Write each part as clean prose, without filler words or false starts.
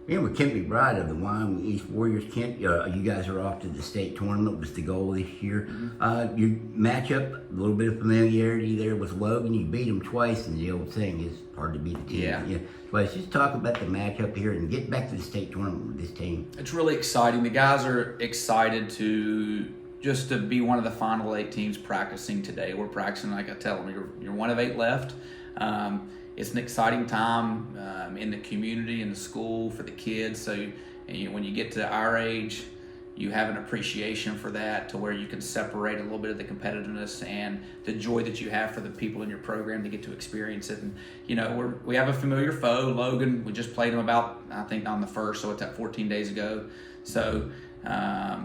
Yeah, with Kent McBride of the Wyoming East Warriors. Kent, you guys are off to the state tournament. Was the goal this year? You match up a little bit of familiarity there with Logan. You beat him twice, and the old saying is hard to beat the team. Yeah. Twice. Just talk about the matchup here and get back to the state tournament with this team. It's really exciting. The guys are excited to be one of the final 8 teams practicing today. We're practicing, like I tell them, you're one of 8 left. It's an exciting time in the community, in the school, for the kids. So when you get to our age, you have an appreciation for that, to where you can separate a little bit of the competitiveness and the joy that you have for the people in your program to get to experience it. And we have a familiar foe, Logan. We just played him about, I think, on the 1st, so it's at 14 days ago. So I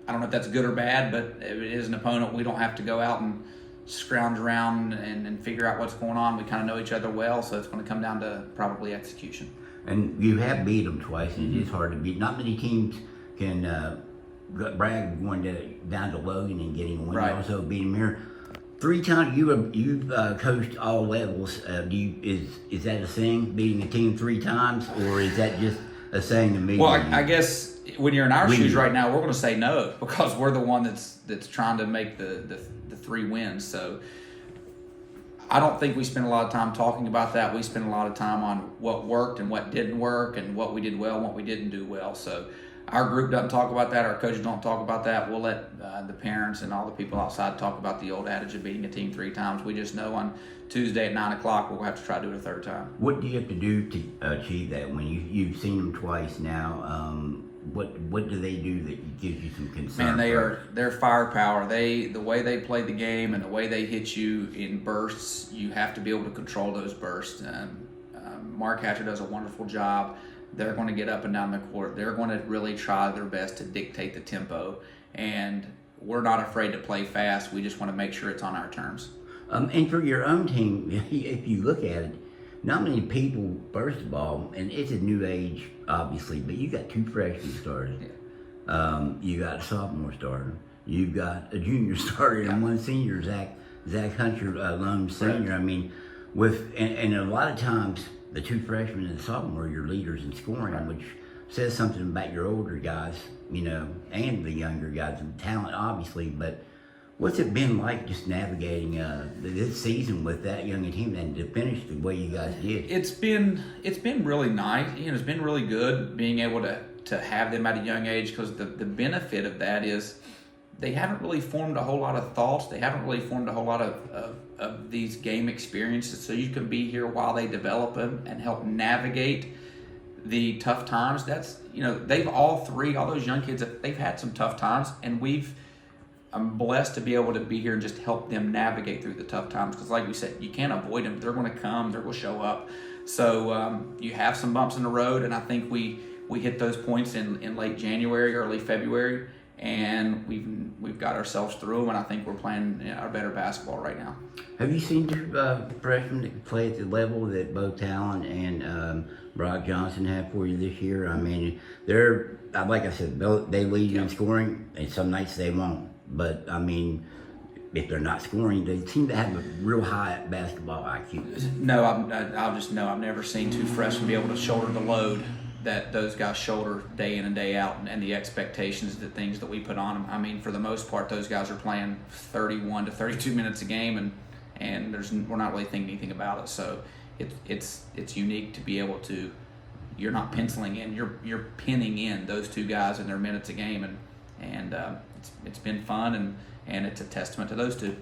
don't know if that's good or bad, but it is an opponent we don't have to go out and scrounge around and figure out what's going on. We kind of know each other well, so it's going to come down to probably execution. And you have beat them twice, and it is hard to beat. Not many teams can brag going down to Logan and getting a win. Right. Also beat him here 3 times. You've coached all levels. Is that a saying, beating a team 3 times, or is that just a saying to me? Well, I guess when you're in our shoes right now, we're going to say no, because we're the one that's trying to make the 3 wins. So I don't think we spend a lot of time talking about that. We spend a lot of time on what worked and what didn't work, and what we did well and what we didn't do well. So our group doesn't talk about that. Our coaches don't talk about that. We'll let the parents and all the people outside talk about the old adage of beating a team 3 times. We just know on Tuesday at 9 o'clock we'll have to try to do it a 3rd time. What do you have to do to achieve that? When you've seen them twice now, what do they do that gives you some concern? Man, they're firepower. The way they play the game and the way they hit you in bursts, you have to be able to control those bursts. Mark Hatcher does a wonderful job. They're going to get up and down the court. They're going to really try their best to dictate the tempo, and we're not afraid to play fast. We just want to make sure it's on our terms. And for your own team, if you look at it, not many people, first of all, and it's a new age, obviously, but you got 2 freshmen started. Yeah. You got a sophomore starter. You've got a junior starter, and 1 senior, Zach Hunter, lone senior. Right. I mean, and a lot of times, the 2 freshmen and the sophomore are your leaders in scoring, right, which says something about your older guys, and the younger guys, and talent, obviously. But what's it been like just navigating this season with that young a team and to finish the way you guys did? It's been really nice. It's been really good being able to have them at a young age, because the benefit of that is they haven't really formed a whole lot of thoughts. They haven't really formed a whole lot of these game experiences, so you can be here while they develop them and help navigate the tough times. That's, they've all those young kids, they've had some tough times, and I'm blessed to be able to be here and just help them navigate through the tough times, because like we said, you can't avoid them. They're going to come. They're going to show up. So you have some bumps in the road, and I think we hit those points in late January, early February, and we've got ourselves through them, and I think we're playing our better basketball right now. Have you seen 2 freshmen that play at the level that both Talon and Brock Johnson have for you this year? I mean, they're, like I said, they lead you in scoring, and some nights they won't. But, I mean, if they're not scoring, they seem to have a real high basketball IQ. No, I've never seen 2 freshmen be able to shoulder the load that those guys shoulder day in and day out, and the expectations, the things that we put on them. I mean, for the most part, those guys are playing 31 to 32 minutes a game, and we're not really thinking anything about it. So it's unique to be able to, you're not penciling in, you're pinning in those 2 guys and their minutes a game, and it's been fun, and it's a testament to those 2.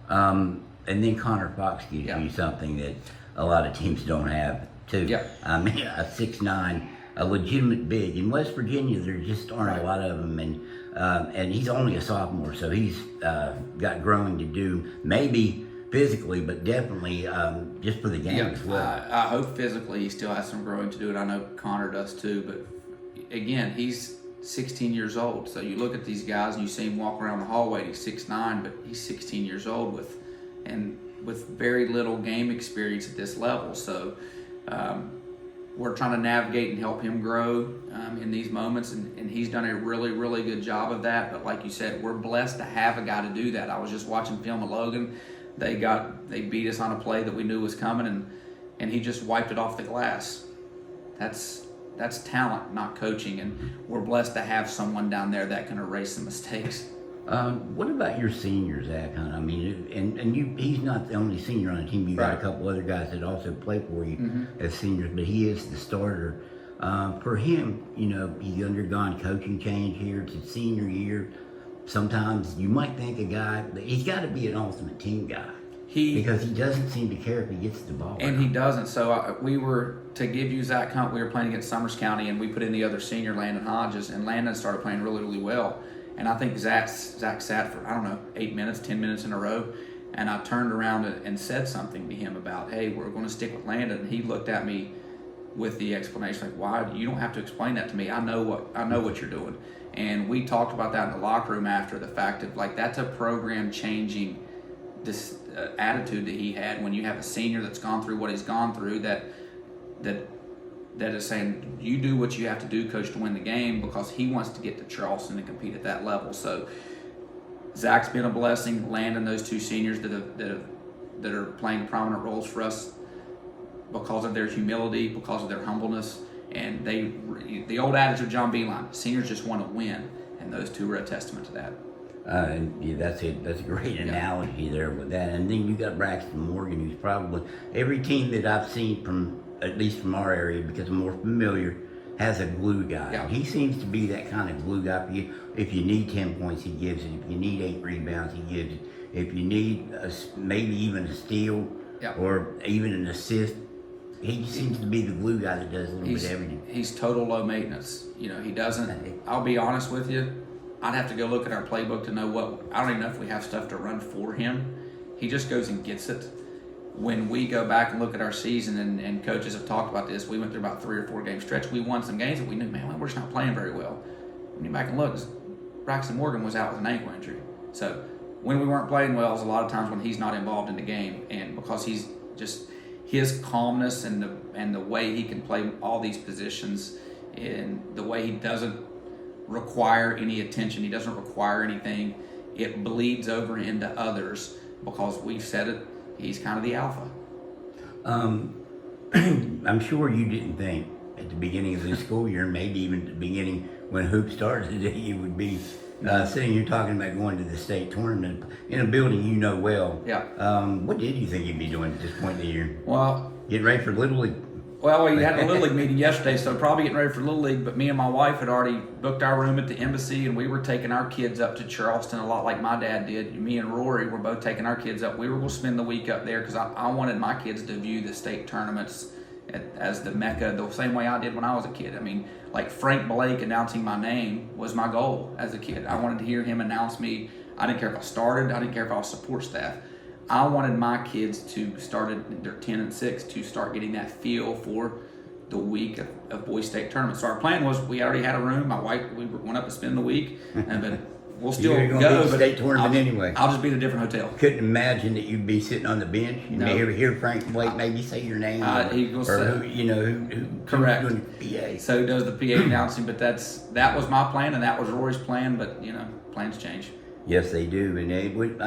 And then Connor Fox gives you something that a lot of teams don't have too. Yeah. I mean, a 6'9", a legitimate big. In West Virginia, there just aren't a lot of them, and he's only a sophomore, so he's got growing to do. Maybe physically, but definitely just for the game as well. I hope physically he still has some growing to do, and I know Connor does too. But again, he's 16 years old. So you look at these guys and you see him walk around the hallway. He's 6'9", but he's 16 years old with very little game experience at this level. So we're trying to navigate and help him grow in these moments, and he's done a really, really good job of that. But like you said, we're blessed to have a guy to do that. I was just watching film of Logan. They beat us on a play that we knew was coming, and he just wiped it off the glass. That's that's talent, not coaching, and we're blessed to have someone down there that can erase the mistakes. What about your seniors, Zach? I mean, and he's not the only senior on the team. You got Right. a couple other guys that also play for you as seniors, but he is the starter. For him, you know, he's undergone coaching change here. It's his senior year. Sometimes you might think a guy, he's got to be an ultimate team guy. Because he doesn't seem to care if he gets the ball. And he doesn't. So we were, to give you Zach Hunt, we were playing against Summers County, and we put in the other senior, Landon Hodges, and Landon started playing really, really well. And I think Zach sat for, 8 minutes, 10 minutes in a row. And I turned around and said something to him about, hey, we're going to stick with Landon. And he looked at me with the explanation, like, why? You don't have to explain that to me. I know what you're doing. And we talked about that in the locker room after the fact of, like, that's a program changing this attitude that he had when you have a senior that's gone through what he's gone through that is saying, you do what you have to do, coach, to win the game, because he wants to get to Charleston and compete at that level. So Zach's been a blessing. Landon, those two seniors that are playing prominent roles for us because of their humility, because of their humbleness, and the old adage of John Beeline, seniors just want to win, and those two are a testament to that. Yeah, that's it. That's a great analogy there with that. And then you got Braxton Morgan, who's probably every team that I've seen from, at least from our area, because I'm more familiar, has a glue guy. Yeah. He seems to be that kind of glue guy for you. If you need 10 points, he gives it. If you need 8 rebounds, he gives it. If you need maybe even a steal or even an assist, he seems to be the glue guy that does a little bit of everything. He's total low maintenance. You know, he doesn't. I'll be honest with you. I'd have to go look at our playbook to know what. I don't even know if we have stuff to run for him. He just goes and gets it. When we go back and look at our season, and coaches have talked about this, we went through about 3 or 4 game stretch. We won some games that we knew, man, we're just not playing very well. When you back and look, Braxton Morgan was out with an ankle injury. So when we weren't playing well, is a lot of times when he's not involved in the game, and because he's just his calmness and the way he can play all these positions, and the way he doesn't require any attention, he doesn't require anything, it bleeds over into others, because we've said it, he's kind of the alpha. I'm sure you didn't think at the beginning of the school year, maybe even at the beginning when hoop started, that you would be sitting here talking about going to the state tournament in a building you know well. Yeah. What did you think you'd be doing at this point in the year? Well, Getting ready for Little League? Well, we had a Little League meeting yesterday, so probably getting ready for Little League, but me and my wife had already booked our room at the embassy, and we were taking our kids up to Charleston a lot like my dad did. Me and Rory were both taking our kids up. We were going to spend the week up there because I wanted my kids to view the state tournaments as the mecca, the same way I did when I was a kid. I mean, like Frank Blake announcing my name was my goal as a kid. I wanted to hear him announce me. I didn't care if I started. I didn't care if I was support staff. I wanted my kids to start at their 10 and 6 to start getting that feel for the week of boys state tournament. So our plan was, we already had a room. My wife, we went up to spend the week, but we'll still You're gonna go. be at the state tournament anyway. I'll just be at a different hotel. Couldn't imagine that you'd be sitting on the bench. You No. may hear Frank Blake maybe say your name, He will say, who correct. who's doing the PA. So he does the PA announcing, but that was my plan, and that was Rory's plan. But plans change. Yes, they do. And they would.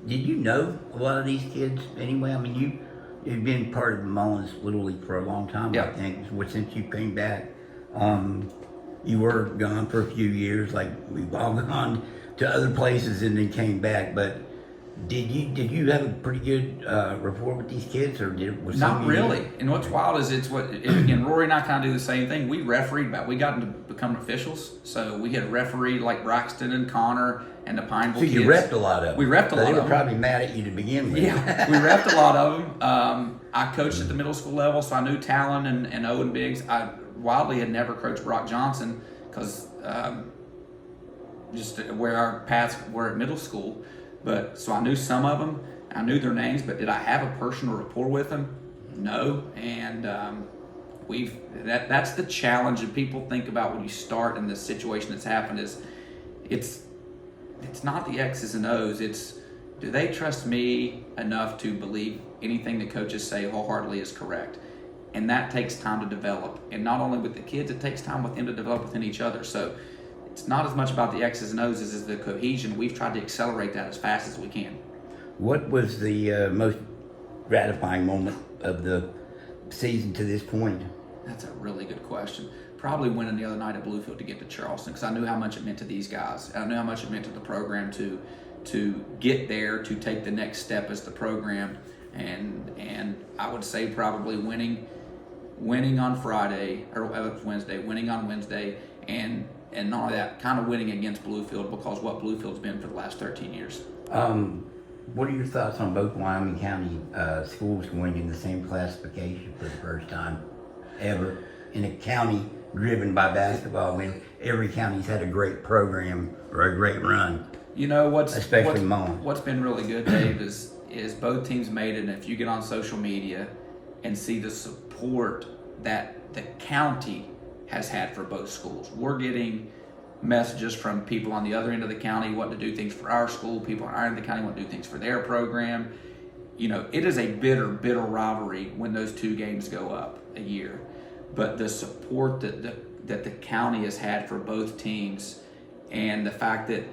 Did you know a lot of these kids anyway? I mean, you've been part of Mullins Little League for a long time, Yeah. I think, since you came back. You were gone for a few years, like we've all gone to other places and then came back. But did you have a pretty good rapport with these kids, or was Not really. And what's wild is again, Rory and I kind of do the same thing. We refereed back. We got to become officials, so we had refereed like Braxton and Connor and the Pineville So kids. you repped a lot of them. We repped a lot They of were them. probably mad at you to begin with. Yeah, we repped a lot of them. I coached at the middle school level, so I knew Talon and Owen Biggs. I wildly had never coached Brock Johnson because just where our paths were at middle school. But so I knew some of them. I knew their names, but did I have a personal rapport with them? No. And that's the challenge that people think about when you start in this situation that's happened is it's not the X's and O's. It's, do they trust me enough to believe anything the coaches say wholeheartedly is correct? And that takes time to develop. And not only with the kids, it takes time with them to develop within each other. So it's not as much about the X's and O's as is the cohesion. We've tried to accelerate that as fast as we can. What was the most gratifying moment of the season to this point? That's a really good question. Probably winning the other night at Bluefield to get to Charleston, because I knew how much it meant to these guys. I knew how much it meant to the program to get there, to take the next step as the program, and I would say probably winning on Friday or Wednesday, winning on Wednesday, and not only that, kind of winning against Bluefield, because what Bluefield's been for the last 13 years. What are your thoughts on both Wyoming County schools going in the same classification for the first time ever in a county driven by basketball, when every county's had a great program or a great run? You know what's What's been really good, Dave, is both teams made it. And if you get on social media and see the support that the county has had for both schools, we're getting messages from people on the other end of the county wanting to do things for our school, people on our end of the county want to do things for their program. You know, it is a bitter rivalry when those two games go up a year. But the support that the county has had for both teams, and the fact that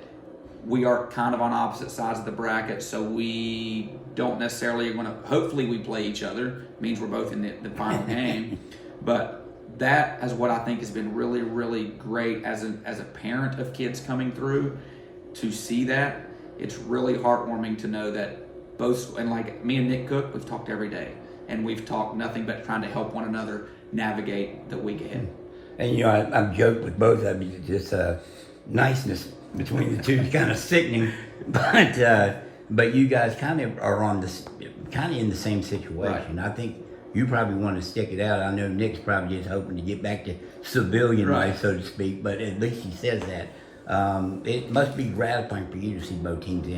we are kind of on opposite sides of the bracket, so we don't necessarily want to, hopefully we play each other, means we're both in the final game. But that is what I think has been really, really great as a parent of kids coming through, to see that. It's really heartwarming to know that both, and like me and Nick Cook, we've talked every day, and we've talked nothing but trying to help one another navigate the week ahead. And you know, I've joked with both of you, just niceness between the two is kind of sickening, but you guys kind of are on this, kind of in the same situation. Right. I think you probably want to stick it out. I know Nick's probably just hoping to get back to civilian life, so to speak, but at least he says that. It must be gratifying for you to see both teams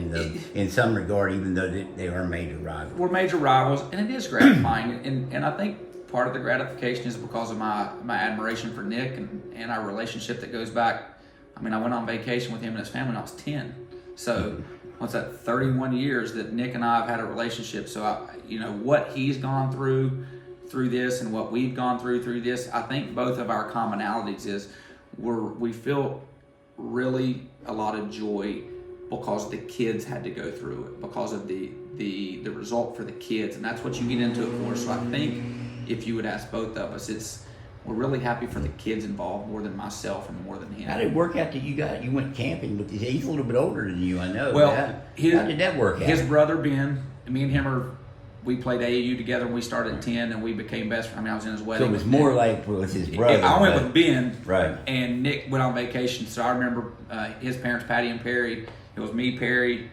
in some regard, even though they are major rivals. We're major rivals, and it is gratifying. and I think part of the gratification is because of my admiration for Nick and our relationship that goes back. I mean, I went on vacation with him and his family when I was 10. So what's that, 31 years that Nick and I have had a relationship. So, what he's gone through this and what we've gone through this, I think both of our commonalities is we feel really a lot of joy because the kids had to go through it, because of the result for the kids. And that's what you get into it for. So I think if you would ask both of us, we're really happy for the kids involved more than myself and more than him. How did it work out that you went camping with he's a little bit older than you, I know. Well, how did that work out? His brother Ben, me and him we played AAU together when we started at 10, and we became best friends. I mean, I was in his wedding. So it was more like with his brother. I went with Ben, right? And Nick went on vacation. So I remember his parents, Patty and Perry. It was me, Perry,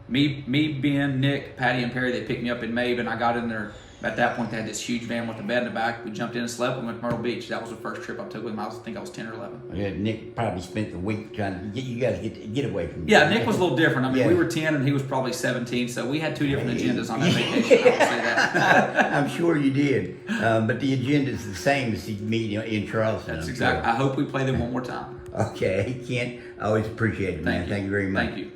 Ben, Nick, Patty, and Perry. They picked me up in Mabe, and I got in there. At that point, they had this huge van with a bed in the back. We jumped in and slept. We went to Myrtle Beach. That was the first trip I took with him. I think I was 10 or 11. Yeah, Nick probably spent the week trying to get you guys to get away from. Yeah, Nick was a little different. I mean, we were 10 and he was probably 17, so we had two different agendas on that vacation. I will say that. I'm sure you did, but the agenda is the same as the meeting in Charleston. That's exactly. Sure. I hope we play them one more time. Okay, Kent, I always appreciate it, man. Thank you very much. Thank you.